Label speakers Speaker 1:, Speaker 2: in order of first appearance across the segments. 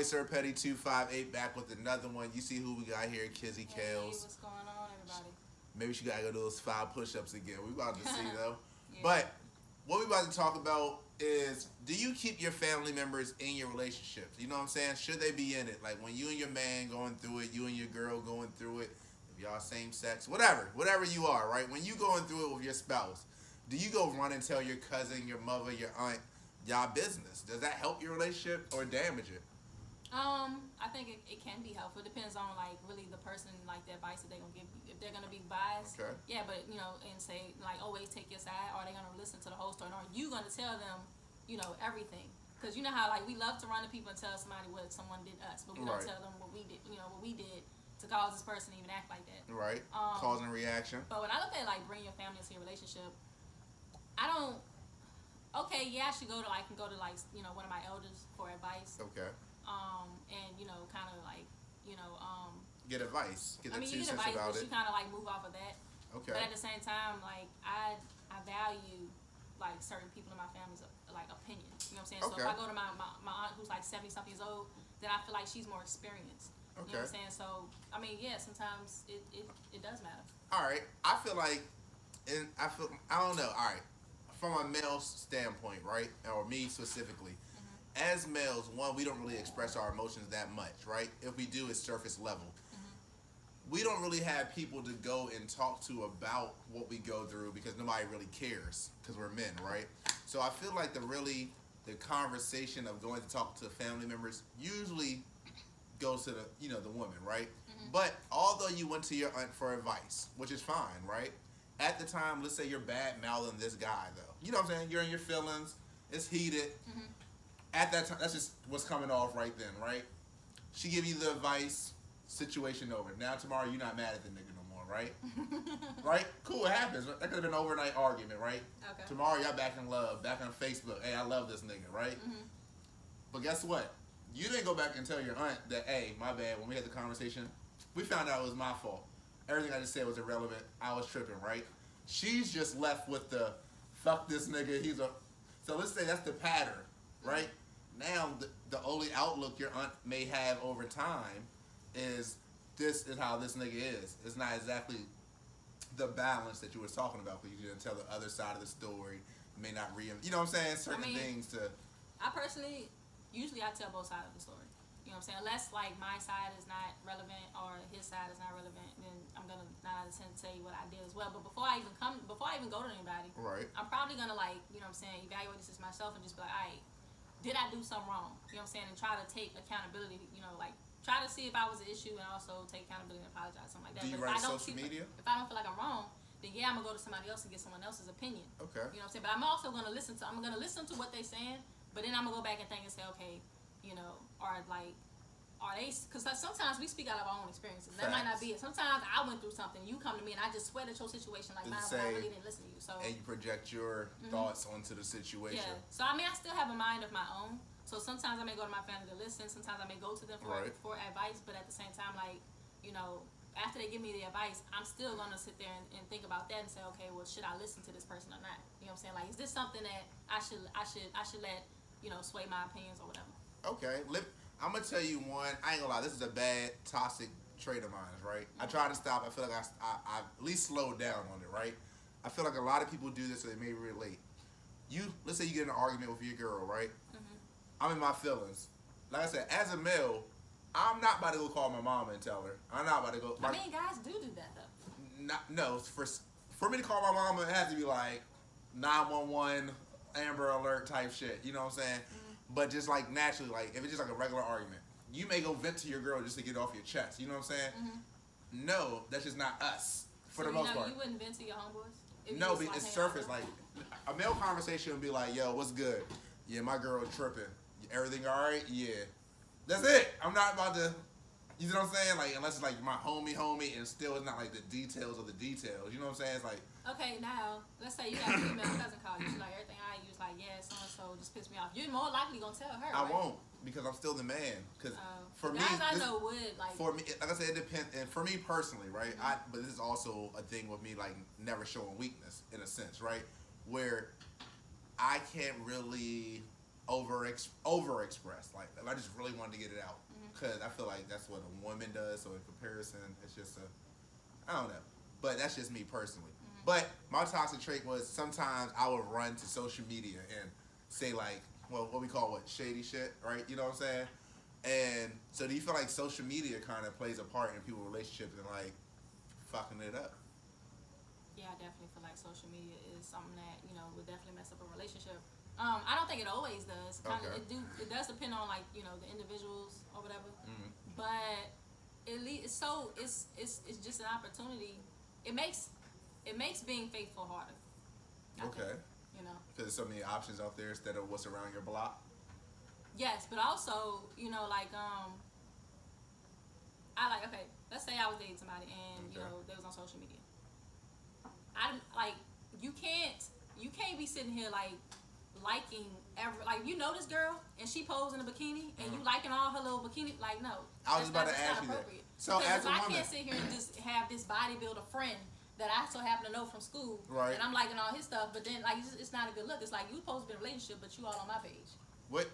Speaker 1: Sir Petty 258 back with another one. You see who we got here, Kizzy
Speaker 2: Hey,
Speaker 1: Kales.
Speaker 2: what's going on, everybody?
Speaker 1: Maybe she gotta go do those 5 push-ups again. We about to see though.
Speaker 2: Yeah.
Speaker 1: But what we about to talk about is, do you keep your family members in your relationships? You know what I'm saying? Should they be in it? Like when you and your man going through it, you and your girl going through it, if y'all same sex, whatever you are, right? When you going through it with your spouse, do you go run and tell your cousin, your mother, your aunt, y'all business? Does that help your relationship or damage it?
Speaker 2: I think it can be helpful. It depends on like really the person, like the advice that they're gonna give you. If they're gonna be biased,
Speaker 1: Okay.
Speaker 2: yeah, but and say like always take your side, or are they gonna listen to the whole story, or are you gonna tell them, everything? Because you know how like we love to run to people and tell somebody what someone did us, but we don't
Speaker 1: Right.
Speaker 2: tell them what we did, what we did to cause this person to even act like that.
Speaker 1: Right. Cause and reaction.
Speaker 2: But when I look at like bring your family into your relationship, I don't. Okay, yeah, I should go to one of my elders for advice.
Speaker 1: Okay.
Speaker 2: And kind of like,
Speaker 1: Get advice. Get the
Speaker 2: you
Speaker 1: 2
Speaker 2: get
Speaker 1: cents
Speaker 2: advice,
Speaker 1: about
Speaker 2: but
Speaker 1: it.
Speaker 2: you kind of like move off of that.
Speaker 1: Okay.
Speaker 2: But at the same time, like I value like certain people in my family's like opinion. You know what I'm saying? So
Speaker 1: Okay.
Speaker 2: if I go to my aunt who's like 70 something years old, then I feel like she's more experienced. You know what I'm saying? So yeah, sometimes it does matter.
Speaker 1: All right. I feel like, I don't know. All right. From a male standpoint, right, or me specifically, as males, one, we don't really express our emotions that much, right? If we do, it's surface level. We don't really have people to go and talk to about what we go through because nobody really cares because we're men, right? So I feel like the conversation of going to talk to family members usually goes to the woman, right? But although you went to your aunt for advice, which is fine, right? At the time, let's say you're bad mouthing this guy, though. You know what I'm saying? You're in your feelings. It's heated. At that time, that's just what's coming off right then, right? She give you the advice, situation over. Now tomorrow, you're not mad at the nigga no more, right? Right? Cool, it happens. That could have been an overnight argument, right?
Speaker 2: Okay.
Speaker 1: Tomorrow, y'all back in love, back on Facebook. Hey, I love this nigga, right? But guess what? You didn't go back and tell your aunt that, hey, my bad, when we had the conversation, we found out it was my fault. Everything I just said was irrelevant. I was tripping, right? She's just left with the, fuck this nigga, So let's say that's the pattern, right? Now, the only outlook your aunt may have over time is, this is how this nigga is. It's not exactly the balance that you were talking about, because you didn't tell the other side of the story. You may not you know what I'm saying? Certain things to...
Speaker 2: I personally, usually I tell both sides of the story. You know what I'm saying? Unless like my side is not relevant or his side is not relevant, then I'm gonna 9 out of 10 tell you what I did as well. But before I even go to anybody,
Speaker 1: right,
Speaker 2: I'm probably gonna evaluate this as myself and just be like, alright, did I do something wrong? You know what I'm saying? And try to take accountability. Try to see if I was an issue and also take accountability and apologize, something like that.
Speaker 1: Do you
Speaker 2: but
Speaker 1: write
Speaker 2: if I don't
Speaker 1: social media?
Speaker 2: If I don't feel like I'm wrong, then yeah, I'm gonna go to somebody else and get someone else's opinion.
Speaker 1: Okay.
Speaker 2: You know what I'm saying? But I'm also gonna listen to what they're saying. But then I'm gonna go back and think and say, okay, are they? Because sometimes we speak out of our own experiences. That might not be it. Sometimes I went through something. You come to me and I just sweat at your situation like mine, but I really didn't listen to you. So
Speaker 1: and you project your thoughts onto the situation.
Speaker 2: Yeah. So I still have a mind of my own. So sometimes I may go to my family to listen. Sometimes I may go to them for advice. But at the same time, after they give me the advice, I'm still gonna sit there and think about that and say, okay, well, should I listen to this person or not? You know what I'm saying? Like, is this something that I should let sway my opinions or whatever?
Speaker 1: Okay. I'm gonna tell you one. I ain't gonna lie. This is a bad toxic trait of mine, right? I try to stop. I feel like I at least slowed down on it, right? I feel like a lot of people do this, so they may relate. Let's say you get in an argument with your girl, right? I'm in my feelings. Like I said, as a male, I'm not about to go call my mama and tell her. I'm not about to go.
Speaker 2: Guys do that though.
Speaker 1: No, for me to call my mama, it has to be like 911, Amber Alert type shit. You know what I'm saying? But just like naturally, like if it's just like a regular argument, you may go vent to your girl just to get it off your chest. You know what I'm saying? No, that's just not us for the most part.
Speaker 2: You wouldn't vent to your homeboys?
Speaker 1: No, but it's surface. Like a male conversation would be like, "Yo, what's good? Yeah, my girl tripping. Everything all right? Yeah." That's it. I'm not about to. You know what I'm saying? Like, unless it's like my homie, and still it's not like the details of the details. You know what I'm saying? It's like.
Speaker 2: Okay, now let's say you got a female cousin call you. She's like, everything I use, like, yeah, so and so just pissed me off. You're more likely gonna tell her.
Speaker 1: I
Speaker 2: right?
Speaker 1: won't, because I'm still the man. Because for me,
Speaker 2: guys I know would like.
Speaker 1: For me, like I said, it depends. And for me personally, right? But this is also a thing with me, like never showing weakness in a sense, right? Where I can't really overexpress. Like I just really wanted to get it out because I feel like that's what a woman does. So in comparison, it's just I don't know. But that's just me personally. But my toxic trait was sometimes I would run to social media and say like, well, what we call shady shit, right? You know what I'm saying? And so do you feel like social media kind of plays a part in people's relationships and like fucking it up?
Speaker 2: Yeah, I definitely feel like social media is something that, you know, would definitely mess up a relationship. I don't think it always does. It does depend on like, you know, the individuals or whatever. But it's just an opportunity. It makes being faithful harder. I think, you know,
Speaker 1: because there's so many options out there instead of what's around your block.
Speaker 2: Yes, but also, you know, like let's say I was dating somebody and you know they was on social media. You can't be sitting here like liking you know this girl and she posed in a bikini and you liking all her little bikini, like, no.
Speaker 1: I was just about to ask you that. So
Speaker 2: because
Speaker 1: as a woman,
Speaker 2: I can't sit here and just have this bodybuilder friend that I so happen to know from school,
Speaker 1: right,
Speaker 2: and I'm liking all his stuff, but then like it's not a good look. It's like you supposed to be in a relationship, but you all on my page.
Speaker 1: What?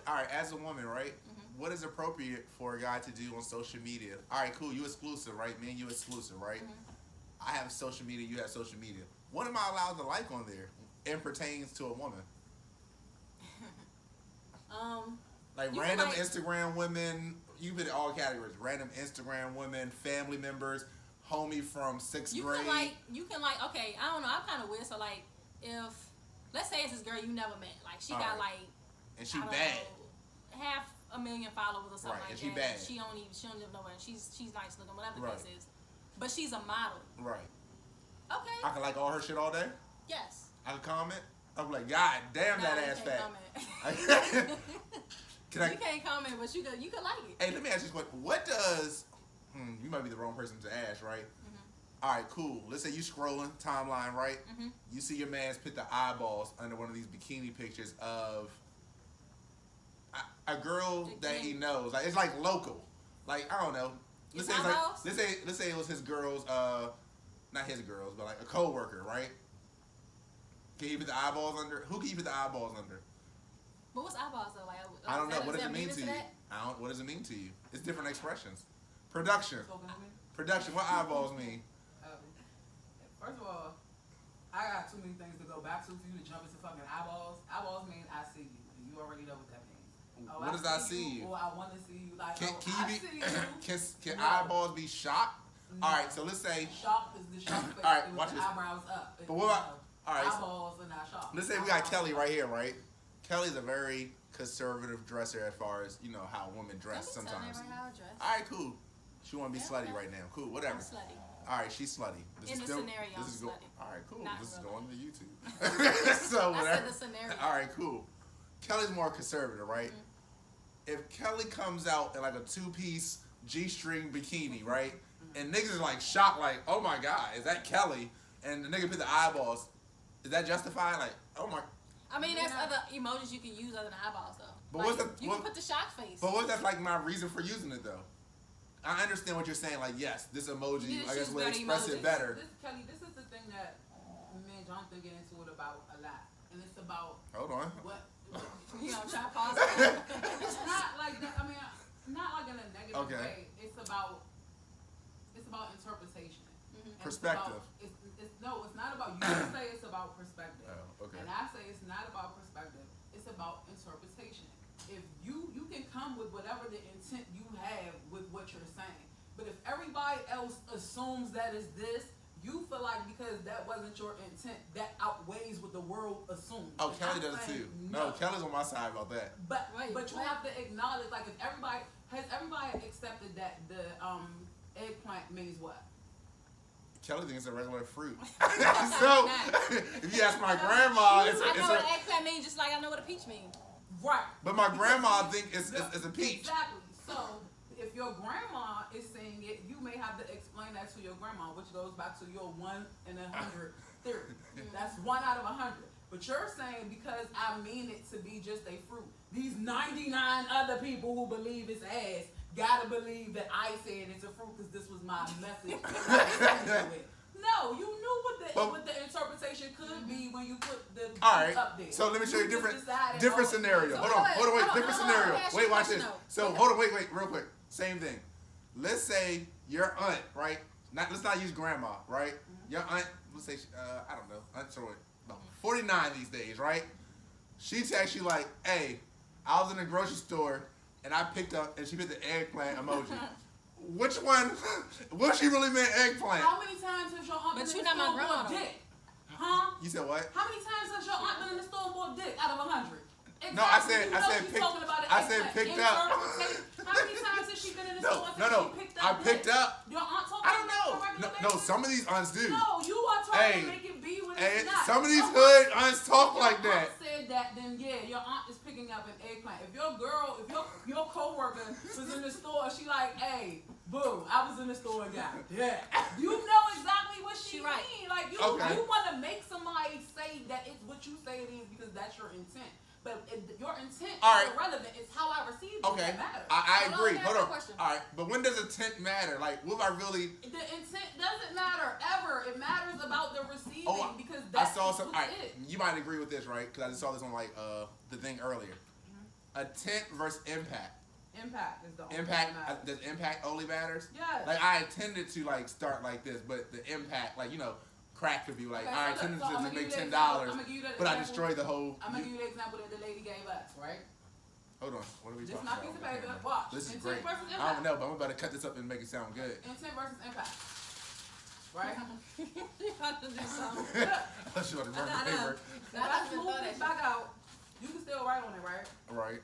Speaker 1: All right, as a woman, right? What is appropriate for a guy to do on social media? All right, cool. You exclusive, right? Me and you exclusive, right? I have social media. You have social media. What am I allowed to like on there? It pertains to a woman. Like random Instagram women. You've been in all categories. Random Instagram women, family members, homie from 6th grade.
Speaker 2: You can okay, I don't know. I'm kind of weird. So like, if let's say it's this girl you never met, like she got like.
Speaker 1: And she bad.
Speaker 2: 500,000 followers or something like
Speaker 1: and she
Speaker 2: that.
Speaker 1: Bad.
Speaker 2: She don't even know her. She's nice looking, whatever the case is. But she's a model.
Speaker 1: Right.
Speaker 2: Okay.
Speaker 1: I can like all her shit all day?
Speaker 2: Yes.
Speaker 1: I can comment? I'm like, God damn that ass fat.
Speaker 2: You can't comment, but you can like it.
Speaker 1: Hey, let me ask you this question. What does you might be the wrong person to ask, right? All right, cool. Let's say you scrolling timeline, right? You see your man's put the eyeballs under one of these bikini pictures of a girl that he knows. Like it's like local. Like I don't know. Let's say it was his girl's not his girl's, but like a coworker, right? Can you put the eyeballs under? Who can you put the eyeballs under?
Speaker 2: But what's eyeballs though? Like,
Speaker 1: I don't know. What does it mean to you? What does it mean to you? It's different expressions. Production. What eyeballs mean?
Speaker 3: First of all, I got too many things to go back to for you to jump into fucking eyeballs. Eyeballs mean I see you. You already know what that means.
Speaker 1: What does I see you?
Speaker 3: Or I want to see you. Like,
Speaker 1: can eyeballs be shocked? No. All right, so let's say
Speaker 3: shocked is the shock face.
Speaker 1: All right, watch this.
Speaker 3: Eyebrows up.
Speaker 1: But what about
Speaker 3: eyeballs are not shocked?
Speaker 1: Let's say we got Kelly right here, right? Kelly's a very conservative dresser as far as how women dress sometimes. All right, cool. She want to be slutty right now. Cool, whatever.
Speaker 2: I'm slutty.
Speaker 1: All right, she's slutty.
Speaker 2: Scenario, I'm slutty.
Speaker 1: All right, cool.
Speaker 2: Not
Speaker 1: this is
Speaker 2: really.
Speaker 1: going to YouTube. So whatever.
Speaker 2: I said the scenario.
Speaker 1: All right, cool. Kelly's more conservative, right? If Kelly comes out in like a 2-piece G-string bikini, right? And niggas are like shocked, like, oh my God, is that Kelly? And the nigga put the eyeballs. Is that justified? Like, oh my.
Speaker 2: I mean, there's other emojis you can use other than eyeballs, though.
Speaker 1: But
Speaker 2: you can put the shock face.
Speaker 1: But what's that like my reason for using it though? I understand what you're saying. Like, yes, this emoji, I guess, would express it better.
Speaker 3: Kelly, this is the thing that me and Jonathan get into it about a lot, and it's about.
Speaker 1: Hold on.
Speaker 3: What?
Speaker 2: You know, try to pause.
Speaker 3: It's not like that. I mean, not like in a negative way. It's about interpretation.
Speaker 1: Perspective.
Speaker 3: It's not about. You can say it's about perspective.
Speaker 1: Oh, okay.
Speaker 3: And I say it's not about perspective. It's about interpretation. If you can come with whatever the intent you have with what you're saying, but if everybody else assumes that is this, you feel like because that wasn't your intent, that outweighs what the world assumes.
Speaker 1: Oh, Kelly does too. No, Kelly's on my side about that.
Speaker 3: But you have to acknowledge, like, if everybody accepted that the eggplant means what?
Speaker 1: Kelly thinks it's a regular fruit. So, if you ask my grandma,
Speaker 2: I know what eggplant means, just like I know what a peach means.
Speaker 3: Right.
Speaker 1: But my grandma thinks it's a peach.
Speaker 3: Exactly. So, if your grandma is saying it, you may have to explain that to your grandma, which goes back to your 1 in 100 theory. That's 1 out of 100. But you're saying because I mean it to be just a fruit. These 99 other people who believe it's ass gotta believe that I said it's a fruit because this was my message. No, you knew what the interpretation could be when you put the
Speaker 1: All right.
Speaker 3: up there.
Speaker 1: So let me show you
Speaker 3: just decided,
Speaker 1: different
Speaker 3: oh,
Speaker 1: scenario.
Speaker 2: so
Speaker 1: Hold on, wait,
Speaker 2: hold
Speaker 1: different
Speaker 2: on,
Speaker 1: scenario.
Speaker 2: ask
Speaker 1: Wait,
Speaker 2: you a
Speaker 1: watch
Speaker 2: question,
Speaker 1: this.
Speaker 2: though.
Speaker 1: So hold on, wait, real quick. Same thing. Let's say your aunt, right? Let's not use grandma, right? Your aunt, let's say, I don't know, aunt's 49 these days, right? She texts you like, hey, I was in the grocery store and I picked up, and she put the eggplant emoji. Which one? What she really meant eggplant?
Speaker 3: How many times has your aunt
Speaker 2: But
Speaker 3: been
Speaker 2: you
Speaker 3: in the
Speaker 2: not my
Speaker 3: store and
Speaker 2: grandma,
Speaker 3: bought
Speaker 2: though.
Speaker 3: dick? Huh?
Speaker 1: You said what?
Speaker 3: How many times has your aunt been in the store and bought dick out of 100?
Speaker 1: No, I
Speaker 3: Exactly.
Speaker 1: said-
Speaker 3: You
Speaker 1: I
Speaker 3: know
Speaker 1: said
Speaker 3: she's
Speaker 1: pick-
Speaker 3: talking about an
Speaker 1: I said
Speaker 3: eggplant.
Speaker 1: picked up.
Speaker 3: Interpretation. How many times has she been in the store and
Speaker 1: No.
Speaker 3: she picked
Speaker 1: I
Speaker 3: up
Speaker 1: picked
Speaker 3: dick?
Speaker 1: up.
Speaker 3: Your aunt talking
Speaker 1: I don't know.
Speaker 3: on a regular
Speaker 1: No,
Speaker 3: basis?
Speaker 1: some of these aunts do.
Speaker 3: No, you are trying
Speaker 1: Hey,
Speaker 3: to make it be what
Speaker 1: Hey,
Speaker 3: it's not.
Speaker 1: some of these
Speaker 3: Your
Speaker 1: hood
Speaker 3: aunt-
Speaker 1: aunts talk
Speaker 3: if
Speaker 1: like
Speaker 3: your
Speaker 1: that.
Speaker 3: aunt said that, then yeah, your aunt is picking up an eggplant. If your coworker was in the store, she like, hey, boo, I was in the store and got that. You know exactly what she
Speaker 2: She right.
Speaker 3: mean. Like you
Speaker 1: Okay.
Speaker 3: want to make somebody say that it's what you say it is because that's your intent. But your intent
Speaker 1: All
Speaker 3: is
Speaker 1: right.
Speaker 3: irrelevant. It's how I receive it
Speaker 1: Okay,
Speaker 3: that matters.
Speaker 1: I
Speaker 2: Hold on,
Speaker 1: agree.
Speaker 2: let me
Speaker 1: Hold
Speaker 2: ask
Speaker 1: on.
Speaker 2: you a question.
Speaker 1: All right, but when does intent matter? Like, will I really?
Speaker 3: The intent doesn't matter ever. It matters about the receiving
Speaker 1: Oh,
Speaker 3: because
Speaker 1: I
Speaker 3: that's
Speaker 1: saw some. All
Speaker 3: what's
Speaker 1: right,
Speaker 3: it.
Speaker 1: you might agree with this, right? Because I just saw this on like the thing earlier. Intent versus impact.
Speaker 3: Impact is the only
Speaker 1: Impact
Speaker 3: thing that matters.
Speaker 1: does impact only matters?
Speaker 3: Yes.
Speaker 1: Like I intended to like start like this, but the impact, like crack could be like
Speaker 3: Okay,
Speaker 1: I
Speaker 3: so
Speaker 1: intended
Speaker 3: look, so
Speaker 1: to
Speaker 3: I'ma
Speaker 1: make
Speaker 3: give you the
Speaker 1: $10,
Speaker 3: example- I'ma give you the
Speaker 1: but I
Speaker 3: example.
Speaker 1: destroyed the whole.
Speaker 3: I'm gonna give you the example that the lady gave us, right?
Speaker 1: Hold on, what are we
Speaker 3: This
Speaker 1: talking
Speaker 3: my
Speaker 1: about?
Speaker 3: piece of
Speaker 1: on the
Speaker 3: paper.
Speaker 1: camera?
Speaker 3: Watch.
Speaker 1: This is
Speaker 3: Intent
Speaker 1: great.
Speaker 3: versus
Speaker 1: I
Speaker 3: impact.
Speaker 1: don't know, but I'm about to cut this up and make it sound good.
Speaker 3: Intent versus impact. Right?
Speaker 2: You have to do something.
Speaker 1: I should have run the
Speaker 2: I know.
Speaker 1: paper.
Speaker 3: If I smooth this back out, you can still write on it, right?
Speaker 1: Right,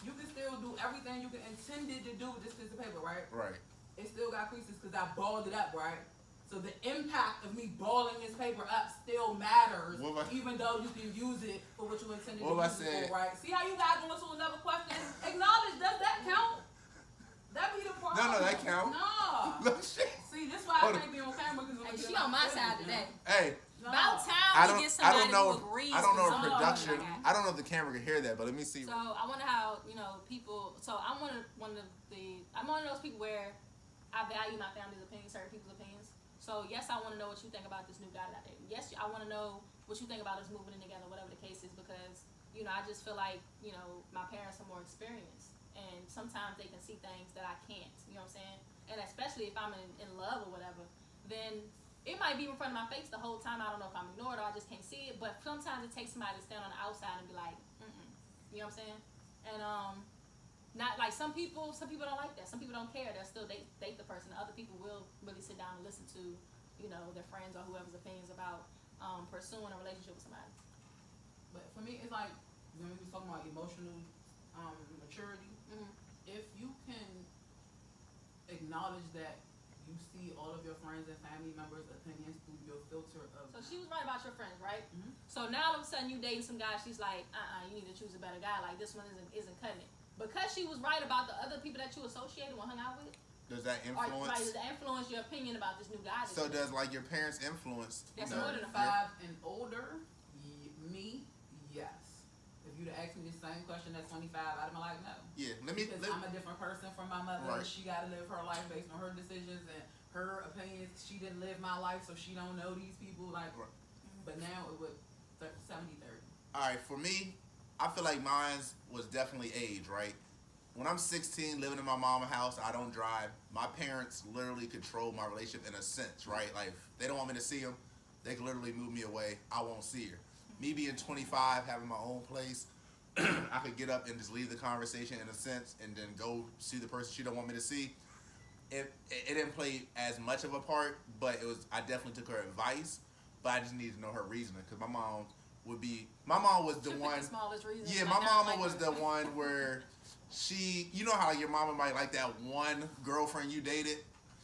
Speaker 3: You can still do everything you can intended to do with this piece of paper, right?
Speaker 1: right.
Speaker 3: It still got creases because I balled it up, right? So the impact of me balling this paper up still matters,
Speaker 1: What if I-
Speaker 3: even though you can use it for what you intended
Speaker 1: What
Speaker 3: to
Speaker 1: if I
Speaker 3: use it
Speaker 1: said-
Speaker 3: for, right? See how you guys going to another question? Acknowledge, does that count? That be the problem.
Speaker 1: No, that count.
Speaker 3: No.
Speaker 1: Look, shit.
Speaker 3: See, this why I
Speaker 1: Hold
Speaker 3: can't be on camera because
Speaker 2: Hey, she on my side today.
Speaker 1: Hey,
Speaker 3: No.
Speaker 2: About
Speaker 1: I
Speaker 2: time we
Speaker 1: don't.
Speaker 2: get
Speaker 1: I
Speaker 2: somebody
Speaker 1: don't know.
Speaker 2: who agrees.
Speaker 1: I don't know
Speaker 2: with
Speaker 1: if
Speaker 2: something
Speaker 1: production.
Speaker 2: like that.
Speaker 1: I don't know if the camera can hear that, but let me see.
Speaker 2: So I wonder how people. So I'm one of those people where I value my family's opinions, certain people's opinions. So yes, I want to know what you think about this new guy that I dated. Yes, I want to know what you think about us moving in together, whatever the case is, because I just feel like my parents are more experienced, and sometimes they can see things that I can't. You know what I'm saying? And especially if I'm in love or whatever, then it might be in front of my face the whole time. I don't know if I'm ignored or I just can't see it. But sometimes it takes somebody to stand on the outside and be like, you know what I'm saying? And not like some people don't like that. Some people don't care. They'll still date the person. Other people will really sit down and listen to their friends or whoever's opinions about pursuing a relationship with somebody.
Speaker 3: But for me, it's like when we was talking about emotional maturity. If you can acknowledge that you see all of your friends and family members' opinions through your filter of.
Speaker 2: So she was right about your friends, right?
Speaker 3: Mhm.
Speaker 2: So now all of a sudden you dating some guy, she's like, you need to choose a better guy. Like this one isn't cutting it. Because she was right about the other people that you associated or hung out with.
Speaker 1: Does that
Speaker 2: Or
Speaker 1: influence?
Speaker 2: right, does that influence your opinion about this new guy?
Speaker 1: So does like your parents influence?
Speaker 2: That's
Speaker 1: you know,
Speaker 2: more than a
Speaker 1: your-
Speaker 3: 35 and older, me, yes. If you'd have asked me the same question at 25, I'd have been like, no.
Speaker 1: Yeah. Let me.
Speaker 3: Because I'm a different person from my mother.
Speaker 1: Right.
Speaker 3: She got to live her life based on her decisions and her opinions. She didn't live my life, so she don't know these people. Like,
Speaker 1: Right.
Speaker 3: but now it would 70-30.
Speaker 1: All right. For me, I feel like mine's was definitely age. Right. When I'm 16, living in my mama's house, I don't drive. My parents literally control my relationship in a sense, right? Like, if they don't want me to see them, they can literally move me away. I won't see her. Me being 25, having my own place, I could get up and just leave the conversation in a sense and then go see the person she don't want me to see. It didn't play as much of a part, but I definitely took her advice, but I just needed to know her reasoning because my mom was the
Speaker 2: She'll pick
Speaker 1: one.
Speaker 2: the smallest reason.
Speaker 1: Yeah,
Speaker 2: Like,
Speaker 1: my
Speaker 2: not
Speaker 1: mama
Speaker 2: like
Speaker 1: was
Speaker 2: her.
Speaker 1: the one where you know how your mama might like that one girlfriend you dated,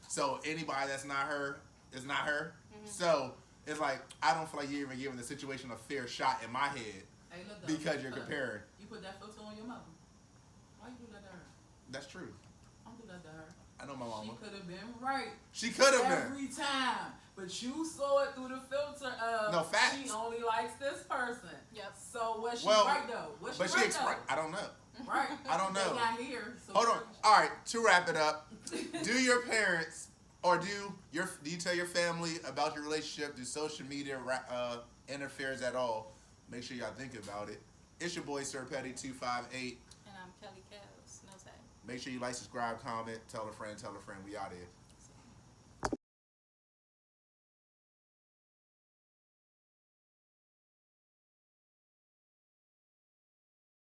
Speaker 1: so anybody that's not her is not her. So it's like I don't feel like you're even giving the situation a fair shot in my head
Speaker 3: Hey, look though,
Speaker 1: because you're
Speaker 3: look,
Speaker 1: comparing.
Speaker 3: You put that filter on your mother. Why you do that to her?
Speaker 1: That's true.
Speaker 3: Don't do that to her.
Speaker 1: I know my mama.
Speaker 3: She could have been right
Speaker 1: She could have been.
Speaker 3: every time, but you saw it through the filter of
Speaker 1: No, facts.
Speaker 3: she only likes this person.
Speaker 2: Yep.
Speaker 3: So was she
Speaker 1: Well,
Speaker 3: right though? Was she
Speaker 1: But
Speaker 3: right
Speaker 1: she I don't know.
Speaker 3: though? Right.
Speaker 1: I don't know.
Speaker 3: They not here. So
Speaker 1: Hold on. All right. To wrap it up, do your parents or do you tell your family about your relationship? Do social media interferes at all Make sure y'all think about it. It's your boy Sir Petty 258.
Speaker 2: And I'm Kelly Kels. No tag.
Speaker 1: Make sure you like, subscribe, comment, tell a friend. We out here.